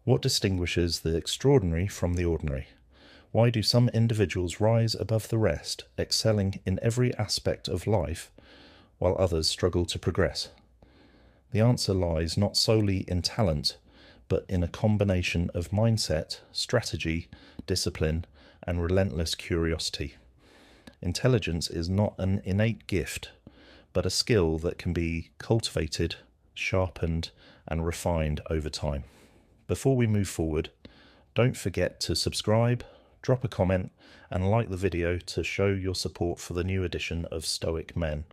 What distinguishes the extraordinary from the ordinary? Why do some individuals rise above the rest, excelling in every aspect of life, while others struggle to progress? The answer lies not solely in talent, but in a combination of mindset, strategy, discipline, and relentless curiosity. Intelligence is not an innate gift, but a skill that can be cultivated, sharpened, and refined over time. Before we move forward, don't forget to subscribe, drop a comment, and like the video to show your support for the new edition of Stoic Men.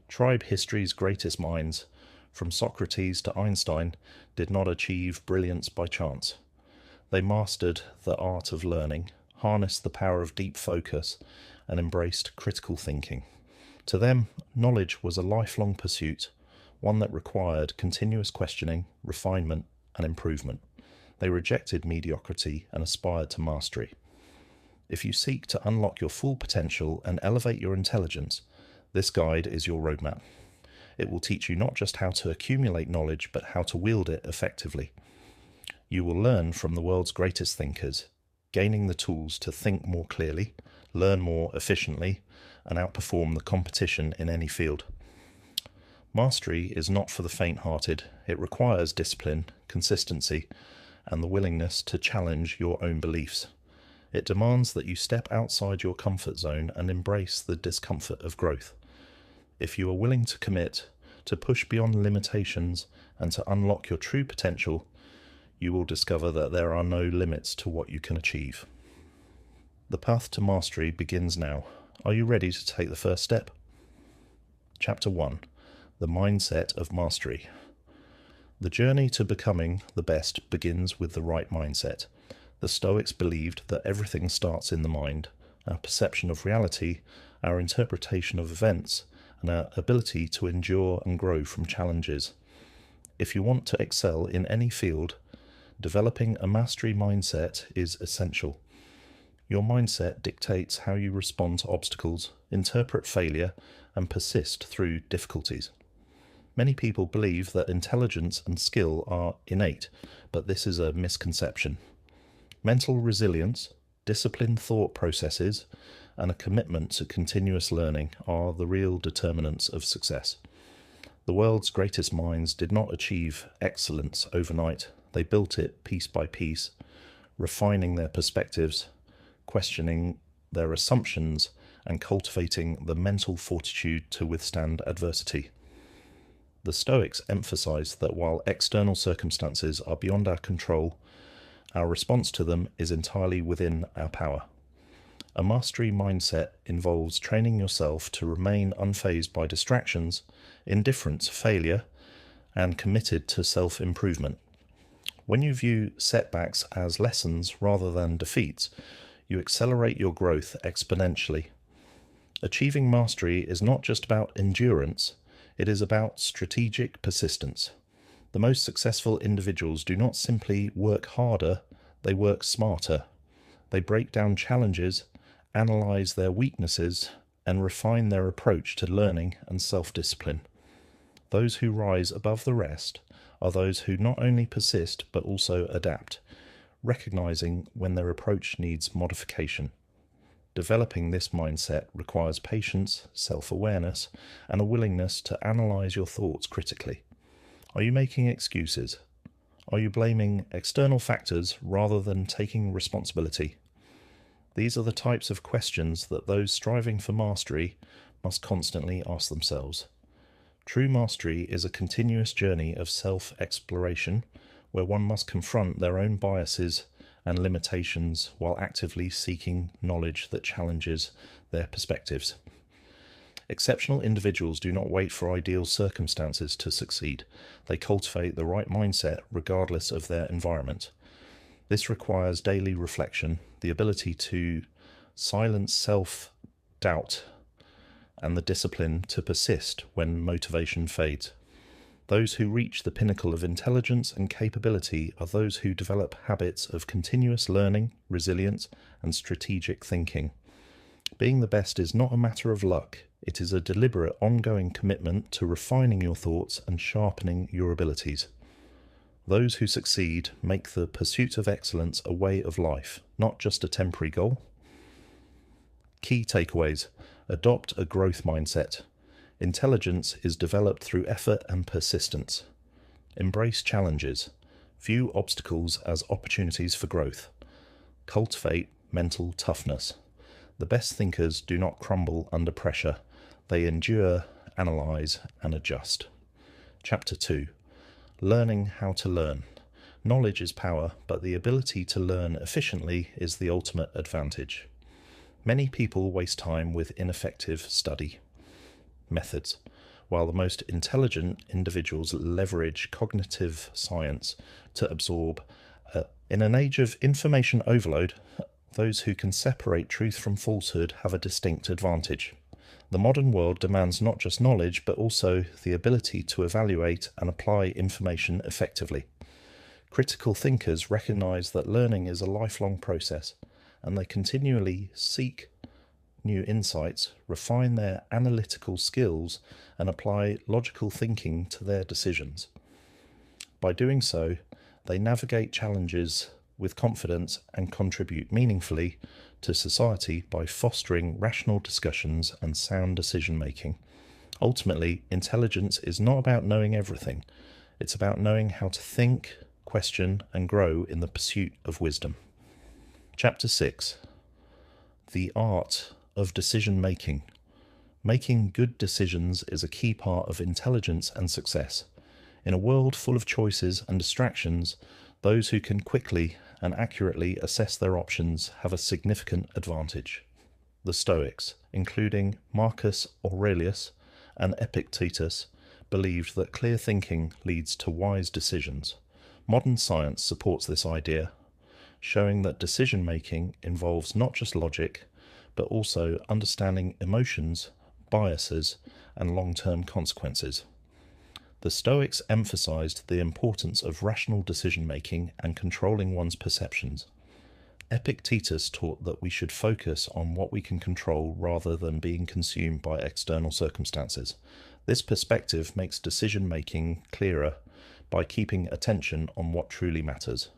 Tribe history's greatest minds, from Socrates to Einstein, did not achieve brilliance by chance. They mastered the art of learning, harnessed the power of deep focus, and embraced critical thinking. To them, knowledge was a lifelong pursuit, one that required continuous questioning, refinement, and improvement. They rejected mediocrity and aspired to mastery. If you seek to unlock your full potential and elevate your intelligence, this guide is your roadmap. It will teach you not just how to accumulate knowledge, but how to wield it effectively. You will learn from the world's greatest thinkers, gaining the tools to think more clearly, learn more efficiently, and outperform the competition in any field. Mastery is not for the faint-hearted. It requires discipline, consistency, and the willingness to challenge your own beliefs. It demands that you step outside your comfort zone and embrace the discomfort of growth. If you are willing to commit, to push beyond limitations, and to unlock your true potential, you will discover that there are no limits to what you can achieve. The path to mastery begins now. Are you ready to take the first step? Chapter 1. The Mindset of Mastery. The journey to becoming the best begins with the right mindset. The Stoics believed that everything starts in the mind. Our perception of reality, our interpretation of events, and our ability to endure and grow from challenges. If you want to excel in any field, developing a mastery mindset is essential. Your mindset dictates how you respond to obstacles, interpret failure, and persist through difficulties. Many people believe that intelligence and skill are innate, but this is a misconception. Mental resilience, disciplined thought processes, and a commitment to continuous learning are the real determinants of success. The world's greatest minds did not achieve excellence overnight. They built it piece by piece, refining their perspectives, questioning their assumptions, and cultivating the mental fortitude to withstand adversity. The Stoics emphasized that while external circumstances are beyond our control, our response to them is entirely within our power. A mastery mindset involves training yourself to remain unfazed by distractions, indifferent to failure, and committed to self-improvement. When you view setbacks as lessons rather than defeats, you accelerate your growth exponentially. Achieving mastery is not just about endurance, it is about strategic persistence. The most successful individuals do not simply work harder, they work smarter. They break down challenges, analyze their weaknesses, and refine their approach to learning and self-discipline. Those who rise above the rest are those who not only persist but also adapt, recognizing when their approach needs modification. Developing this mindset requires patience, self-awareness, and a willingness to analyze your thoughts critically. Are you making excuses? Are you blaming external factors rather than taking responsibility? These are the types of questions that those striving for mastery must constantly ask themselves. True mastery is a continuous journey of self-exploration where one must confront their own biases and limitations while actively seeking knowledge that challenges their perspectives. Exceptional individuals do not wait for ideal circumstances to succeed. They cultivate the right mindset regardless of their environment. This requires daily reflection, the ability to silence self-doubt, and the discipline to persist when motivation fades. Those who reach the pinnacle of intelligence and capability are those who develop habits of continuous learning, resilience, and strategic thinking. Being the best is not a matter of luck. It is a deliberate, ongoing commitment to refining your thoughts and sharpening your abilities. Those who succeed make the pursuit of excellence a way of life, not just a temporary goal. Key takeaways. Adopt a growth mindset. Intelligence is developed through effort and persistence. Embrace challenges. View obstacles as opportunities for growth. Cultivate mental toughness. The best thinkers do not crumble under pressure. They endure, analyze, and adjust. Chapter 2. Learning how to learn. Knowledge is power, but the ability to learn efficiently is the ultimate advantage. Many people waste time with ineffective study. Methods. While the most intelligent individuals leverage cognitive science to absorb, in an age of information overload, those who can separate truth from falsehood have a distinct advantage. The modern world demands not just knowledge, but also the ability to evaluate and apply information effectively. Critical thinkers recognize that learning is a lifelong process, and they continually seek new insights, refine their analytical skills, and apply logical thinking to their decisions. By doing so, they navigate challenges with confidence and contribute meaningfully to society by fostering rational discussions and sound decision-making. Ultimately, intelligence is not about knowing everything. It's about knowing how to think, question, and grow in the pursuit of wisdom. Chapter 6. The art of decision-making. Making good decisions is a key part of intelligence and success. In a world full of choices and distractions, those who can quickly and accurately assess their options have a significant advantage. The Stoics, including Marcus Aurelius and Epictetus, believed that clear thinking leads to wise decisions. Modern science supports this idea, showing that decision-making involves not just logic, but also understanding emotions, biases, and long-term consequences. The Stoics emphasized the importance of rational decision-making and controlling one's perceptions. Epictetus taught that we should focus on what we can control rather than being consumed by external circumstances. This perspective makes decision-making clearer by keeping attention on what truly matters.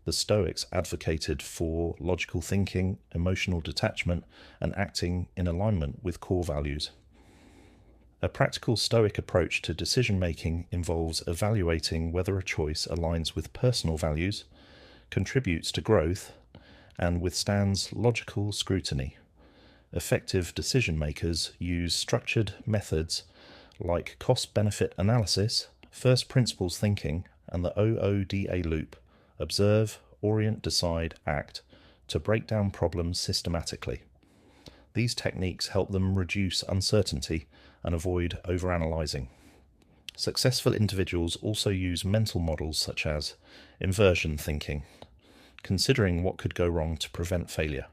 The Stoics advocated for logical thinking, emotional detachment, and acting in alignment with core values. A practical Stoic approach to decision-making involves evaluating whether a choice aligns with personal values, contributes to growth, and withstands logical scrutiny. Effective decision-makers use structured methods like cost-benefit analysis, first principles thinking, and the OODA loop, observe, orient, decide, act, to break down problems systematically. These techniques help them reduce uncertainty and avoid overanalyzing. Successful individuals also use mental models such as inversion thinking, considering what could go wrong to prevent failure;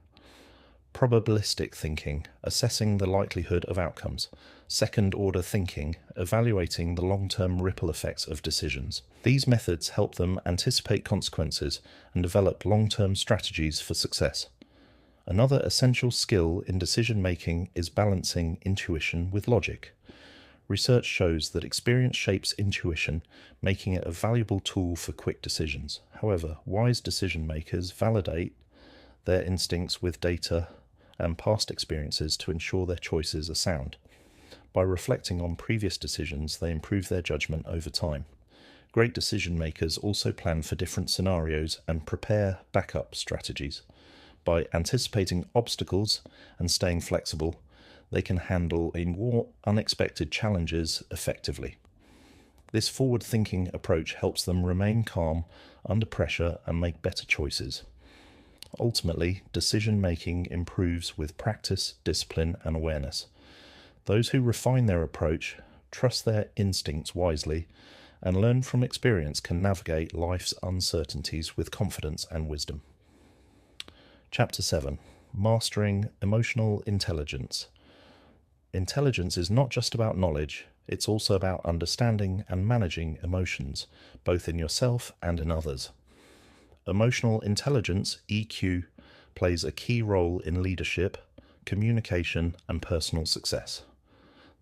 probabilistic thinking, assessing the likelihood of outcomes; second-order thinking, evaluating the long-term ripple effects of decisions. These methods help them anticipate consequences and develop long-term strategies for success. Another essential skill in decision-making is balancing intuition with logic. Research shows that experience shapes intuition, making it a valuable tool for quick decisions. However, wise decision-makers validate their instincts with data and past experiences to ensure their choices are sound. By reflecting on previous decisions, they improve their judgment over time. Great decision-makers also plan for different scenarios and prepare backup strategies. By anticipating obstacles and staying flexible, they can handle more unexpected challenges effectively. This forward-thinking approach helps them remain calm under pressure and make better choices. Ultimately, decision-making improves with practice, discipline, and awareness. Those who refine their approach, trust their instincts wisely, and learn from experience can navigate life's uncertainties with confidence and wisdom. Chapter 7. Mastering Emotional Intelligence. Intelligence is not just about knowledge, it's also about understanding and managing emotions, both in yourself and in others. Emotional intelligence, EQ, plays a key role in leadership, communication, and personal success.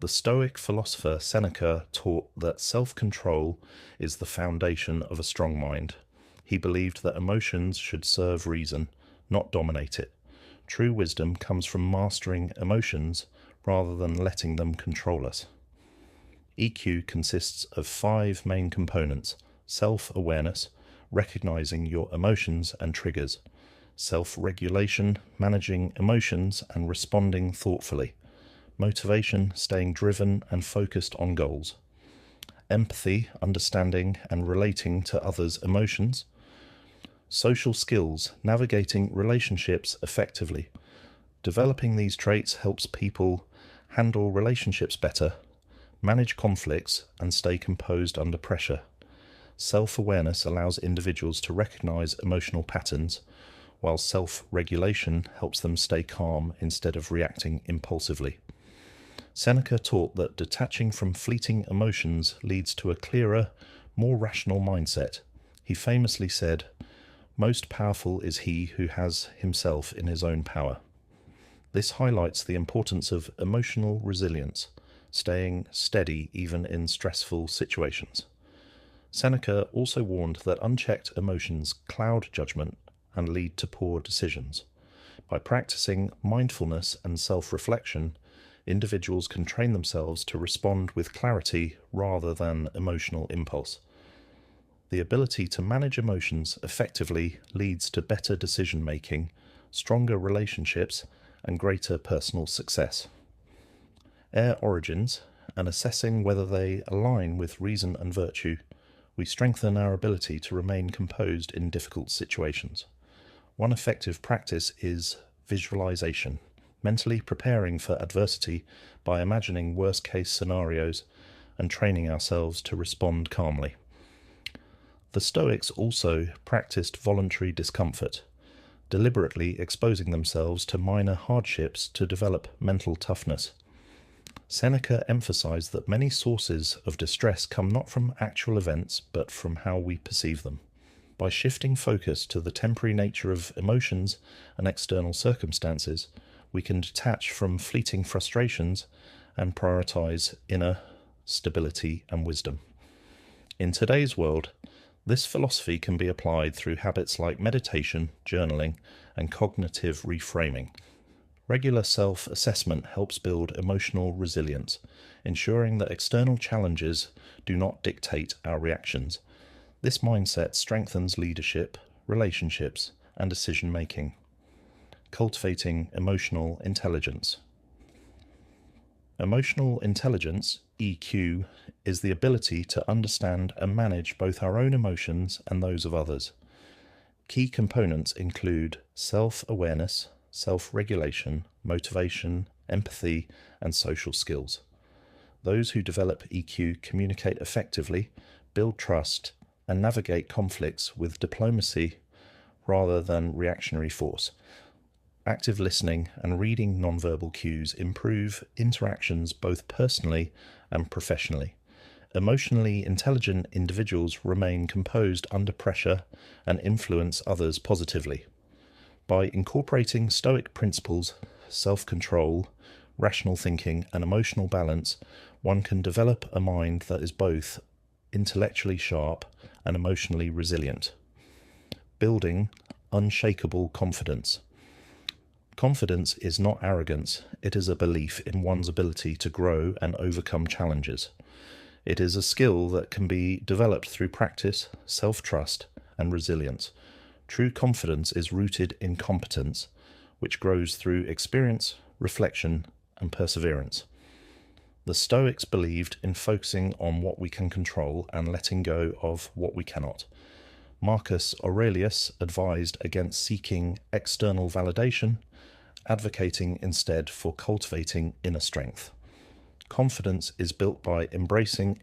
The Stoic philosopher Seneca taught that self-control is the foundation of a strong mind. He believed that emotions should serve reason, not dominate it. True wisdom comes from mastering emotions rather than letting them control us. EQ consists of 5 main components: self-awareness, recognizing your emotions and triggers; self-regulation, managing emotions and responding thoughtfully; motivation, staying driven and focused on goals; empathy, understanding and relating to others' emotions; social skills, navigating relationships effectively. Developing these traits helps people handle relationships better, manage conflicts, and stay composed under pressure. Self-awareness allows individuals to recognize emotional patterns, while self-regulation helps them stay calm instead of reacting impulsively. Seneca taught that detaching from fleeting emotions leads to a clearer, more rational mindset. He famously said, "Most powerful is he who has himself in his own power." This highlights the importance of emotional resilience, staying steady even in stressful situations. Seneca also warned that unchecked emotions cloud judgment and lead to poor decisions. By practicing mindfulness and self-reflection, individuals can train themselves to respond with clarity rather than emotional impulse. The ability to manage emotions effectively leads to better decision-making, stronger relationships, and greater personal success. Air origins, and assessing whether they align with reason and virtue, we strengthen our ability to remain composed in difficult situations. One effective practice is visualization, mentally preparing for adversity by imagining worst-case scenarios and training ourselves to respond calmly. The Stoics also practiced voluntary discomfort, deliberately exposing themselves to minor hardships to develop mental toughness. Seneca emphasized that many sources of distress come not from actual events, but from how we perceive them. By shifting focus to the temporary nature of emotions and external circumstances, we can detach from fleeting frustrations and prioritize inner stability and wisdom. In today's world, this philosophy can be applied through habits like meditation, journaling, and cognitive reframing. Regular self-assessment helps build emotional resilience, ensuring that external challenges do not dictate our reactions. This mindset strengthens leadership, relationships, and decision-making. Cultivating emotional intelligence. Emotional intelligence, EQ, is the ability to understand and manage both our own emotions and those of others. Key components include self-awareness, self-regulation, motivation, empathy, and social skills. Those who develop EQ communicate effectively, build trust, and navigate conflicts with diplomacy rather than reactionary force. Active listening and reading nonverbal cues improve interactions both personally and professionally. Emotionally intelligent individuals remain composed under pressure and influence others positively. By incorporating Stoic principles, self-control, rational thinking, and emotional balance, one can develop a mind that is both intellectually sharp and emotionally resilient. Building unshakable confidence. Confidence is not arrogance, it is a belief in one's ability to grow and overcome challenges. It is a skill that can be developed through practice, self-trust, and resilience. True confidence is rooted in competence, which grows through experience, reflection, and perseverance. The Stoics believed in focusing on what we can control and letting go of what we cannot. Marcus Aurelius advised against seeking external validation, advocating instead for cultivating inner strength. Confidence is built by embracing